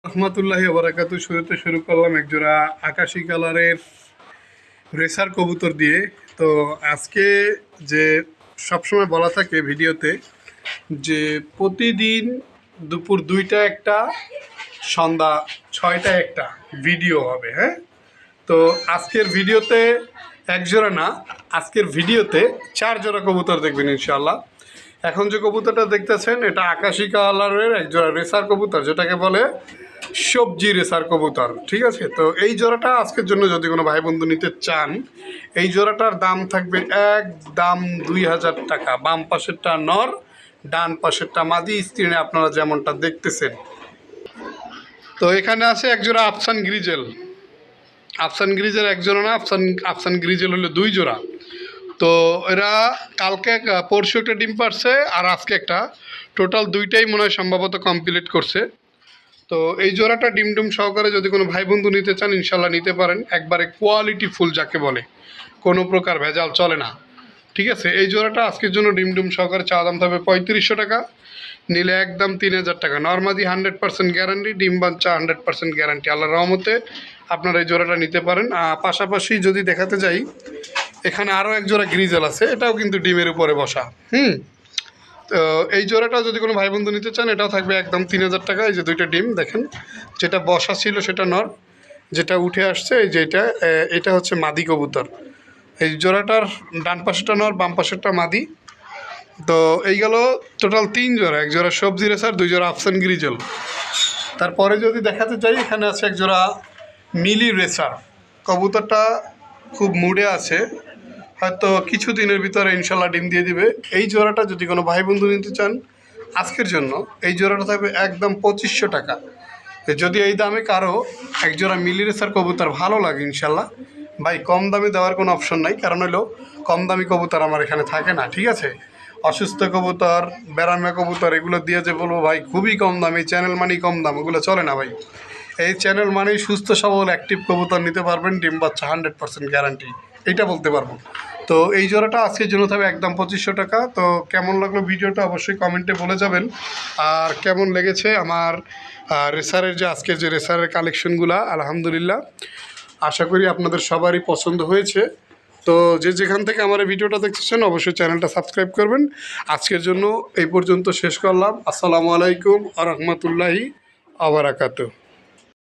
রহমতুল্লাহি ওবারাকাতু। শুরুতে শুরু করলাম একজোড়া আকাশি কালারের রেসার কবুতর দিয়ে। তো আজকে যে সবসময় বলা থাকে ভিডিওতে যে প্রতিদিন দুপুর 2টা একটা, সন্ধ্যা 6টা একটা ভিডিও হবে। হ্যাঁ, তো আজকের ভিডিওতে একজোড়া না, আজকের ভিডিওতে 4 জোড়া কবুতর দেখবেন ইনশাআল্লাহ। এখন যে কবুতরটা দেখতেছেন এটা আকাশি কালারের একজোড়া রেসার কবুতর, যেটাকে বলে সবজি রেসার কবুতর। ঠিক আছে, তো এই জোড়াটা আজকের জন্য যদি কোনো ভাই বন্ধু নিতে চান, এই জোড়াটার দাম থাকবে একদম 2000 টাকা। বাম পাশেরটা নর, ডান পাশেরটা মাদি। স্ক্রিনে আপনারা যেমনটা দেখতেছেন। তো এখানে আছে একজোড়া আফসান গ্রিজেল। আফসান গ্রিজেল একজোড়া না, আফসান গ্রিজেল হলো 2 জোড়া। তো এরা কালকে পরশু একটা ডিম পারছে আর আজকে একটা, টোটাল 2টাই মনে হয় সম্ভবত কমপ্লিট করছে। তো এই জোড়াটা ডিমডুম সহকারে যদি কোনো ভাই বন্ধু নিতে চান ইনশাল্লাহ নিতে পারেন। একবারে কোয়ালিটি ফুল যাকে বলে, কোনো প্রকার ভেজাল চলে না। ঠিক আছে, এই জোড়াটা আজকের জন্য ডিমডুম সহকারে চাওয়া দাম থাকবে 3500 টাকা, নিলে একদম 3000 টাকা। নর্মাদি 100% গ্যারান্টি, ডিম বাচ্চা 100% গ্যারান্টি। আল্লাহর রহমতে আপনারা এই জোড়াটা নিতে পারেন। পাশাপাশি যদি দেখাতে যাই, এখানে আরও এক জোড়া গ্রিজেল আছে, এটাও কিন্তু ডিমের উপরে বসা। তো এই জোড়াটা যদি কোনো ভাই বন্ধু নিতে চান এটাও থাকবে একদম 3000 টাকা। এই যে 2টা ডিম দেখেন, যেটা বসা ছিল সেটা নর, যেটা উঠে আসছে এই যে এটা হচ্ছে মাদি কবুতর। এই জোড়াটার ডান পাশেরটা নর, বাম পাশেরটা মাদি। তো এই গেল টোটাল 3 জোড়া, এক জোড়া সবজি রেসার, 2 জোড়া আফসান গ্রিজেল। তারপরে যদি দেখাতে চাই, এখানে আছে এক জোড়া মিলি রেসার। কবুতরটা খুব মুডে আছে, হয়তো কিছু দিনের ভিতরে ইনশাল্লাহ ডিম দিয়ে দিবে। এই জোড়াটা যদি কোনো ভাই বন্ধু নিতে চান আজকের জন্য, এই জোড়াটা থাকবে একদম 2500 টাকা। যদি এই দামে কারো এক জোড়া মিলি রেসার কবুতর ভালো লাগে ইনশাল্লাহ ভাই, কম দামে দেওয়ার কোনো অপশন নাই। কারণ হলো কম দামি কবুতর আমার এখানে থাকে না। ঠিক আছে, অসুস্থ কবুতর, বেড়ামা কবুতর, এগুলো দিয়ে যে বলবো ভাই খুবই কম দাম, এই চ্যানেল মানেই কম দাম, ওগুলো চলে না ভাই। এই চ্যানেল মানেই সুস্থ সবল অ্যাক্টিভ কবুতর নিতে পারবেন, ডিম বাচ্চা 100% গ্যারান্টি, এইটা বলতে পারবো। তো এই জোড়াটা আজকের জন্য থাকবে একদম 2500 টাকা। তো কেমন লাগলো ভিডিওটা অবশ্যই কমেন্টে বলে যাবেন। আর কেমন লেগেছে আমার রেসারের যে আজকের যে রেসারের কালেকশনগুলো, আলহামদুলিল্লাহ আশা করি আপনাদের সবারই পছন্দ হয়েছে। তো যে যেখান থেকে আমার এই ভিডিওটা দেখতেছেন অবশ্যই চ্যানেলটা সাবস্ক্রাইব করবেন। আজকের জন্য এই পর্যন্ত শেষ করলাম। আসসালামু আলাইকুম ওয়া রাহমাতুল্লাহি ওয়া বারাকাতুহু।